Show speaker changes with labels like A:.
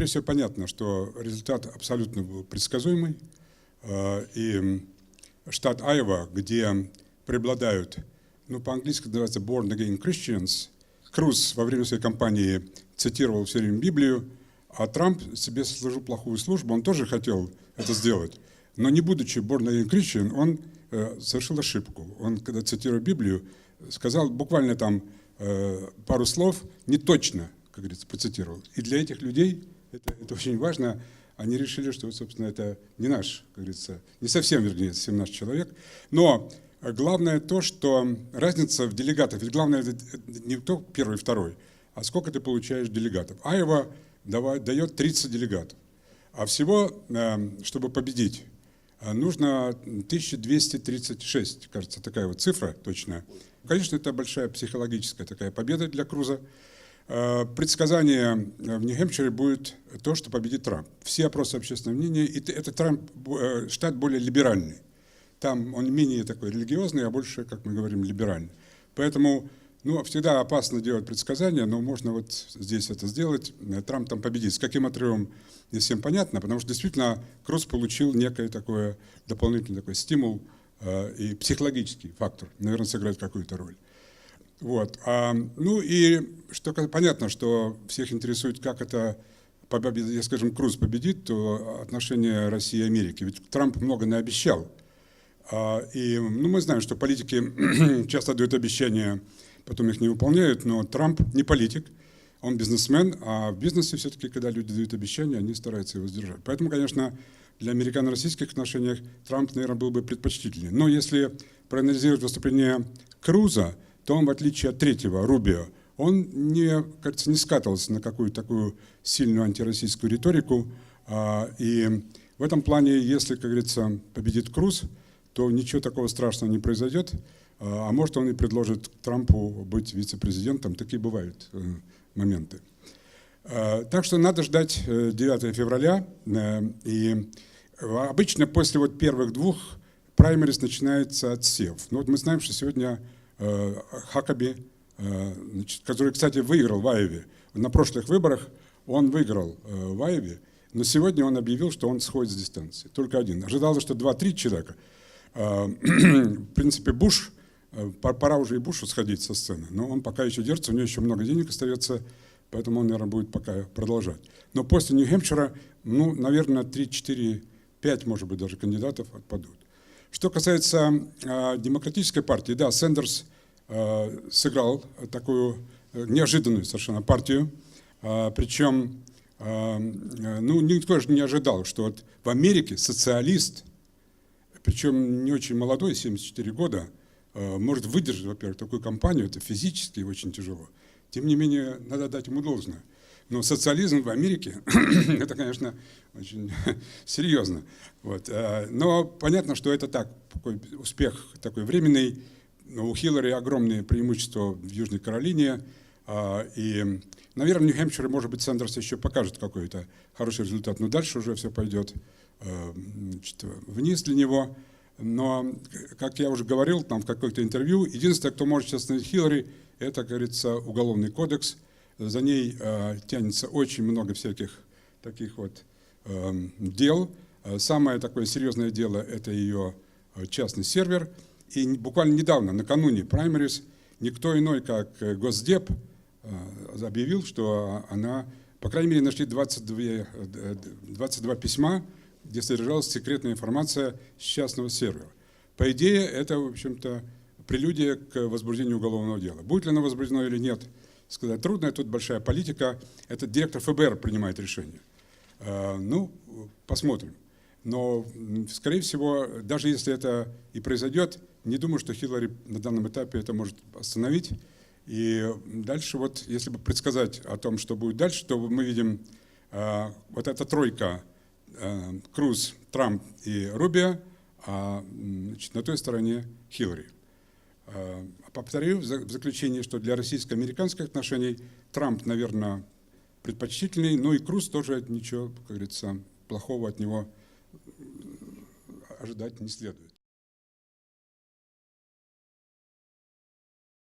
A: прежде всего, понятно, что результат абсолютно был предсказуемый. И штат Айова, где преобладают, ну, по-английски называется Born Again Christians, Круз во время своей кампании цитировал все время Библию, а Трамп себе служил плохую службу, он тоже хотел это сделать. Но не будучи Born Again Christian, он совершил ошибку. Он, когда цитируя Библию, сказал буквально там пару слов, не точно, как говорится, процитировал. И для этих людей это очень важно. Они решили, что, собственно, это не наш, как говорится, не совсем, вернее, совсем наш человек. Но главное то, что разница в делегатах. Ведь главное не то первый, второй, а сколько ты получаешь делегатов. Айова дает 30 делегатов. А всего, чтобы победить, нужно 1236, кажется, такая вот цифра точная. Конечно, это большая психологическая такая победа для Круза. Предсказание в Нью-Хэмпшире будет то, что победит Трамп. Все опросы общественного мнения, и это Трамп, штат более либеральный. Там он менее такой религиозный, а больше, как мы говорим, либеральный. Поэтому, ну, всегда опасно делать предсказания, но можно вот здесь это сделать. Трамп там победит. С каким отрывом не всем понятно, потому что действительно Круз получил некий такой дополнительный такой стимул и психологический фактор, наверное, сыграет какую-то роль. Вот. Ну и что понятно, что всех интересует, как это, если, скажем, Круз победит, то отношения России и Америки. Ведь Трамп много наобещал. И ну, мы знаем, что политики часто дают обещания, потом их не выполняют, но Трамп не политик, он бизнесмен, а в бизнесе все-таки, когда люди дают обещания, они стараются его сдержать. Поэтому, конечно, для американо-российских отношений Трамп, наверное, был бы предпочтительнее. Но если проанализировать выступление Круза, то он, в отличие от третьего, Рубио, он не, кажется, не скатывался на какую-то такую сильную антироссийскую риторику. И в этом плане, если, как говорится, победит Круз, то ничего такого страшного не произойдет. А может, он и предложит Трампу быть вице-президентом. Такие бывают моменты. Так что надо ждать 9 февраля. И обычно после вот первых двух праймериз начинается отсев. Но вот мы знаем, что сегодня Хакаби, который, кстати, выиграл в Айове. На прошлых выборах он выиграл в Айове, но сегодня он объявил, что он сходит с дистанции. Только один. Ожидалось, что 2-3 человека. В принципе, Буш, пора уже и Бушу сходить со сцены, но он пока еще держится, у него еще много денег остается, поэтому он, наверное, будет пока продолжать. Но после Нью-Хэмпшира, ну, наверное, 3, 4, 5, может быть, даже кандидатов отпадут. Что касается демократической партии, да, Сэндерс сыграл такую неожиданную совершенно партию, причем, ну, никто же не ожидал, что вот в Америке социалист, причем не очень молодой, 74 года, может выдержать, во-первых, такую кампанию, это физически очень тяжело. Тем не менее, надо дать ему должное. Но социализм в Америке, это, конечно, очень серьезно. Вот. Но понятно, что это так, такой успех такой временный. У Хиллари огромные преимущества в Южной Каролине. И, наверное, в Нью-Хэмпшире, может быть, Сэндерс еще покажет какой-то хороший результат. Но дальше уже все пойдет вниз для него. Но, как я уже говорил там в каком-то интервью, единственное, кто может сейчас остановить Хиллари, это, как говорится, уголовный кодекс. За ней тянется очень много всяких таких вот дел. Самое такое серьезное дело – это ее частный сервер. И буквально недавно, накануне праймериз, никто иной, как Госдеп, объявил, что она, по крайней мере, нашли 22 письма, где содержалась секретная информация с частного сервера. По идее, это, в общем-то, прелюдия к возбуждению уголовного дела. Будет ли оно возбуждено или нет, сказать трудно. Тут большая политика. Это директор ФБР принимает решение. Ну, посмотрим. Но, скорее всего, даже если это и произойдет, не думаю, что Хиллари на данном этапе это может остановить. И дальше, вот, если бы предсказать о том, что будет дальше, то мы видим вот эта тройка Круз, Трамп и Рубио, а значит, на той стороне Хиллари. Повторю в заключение, что для российско-американских отношений Трамп, наверное, предпочтительный, но и Круз тоже ничего, как говорится, плохого от него ожидать не следует.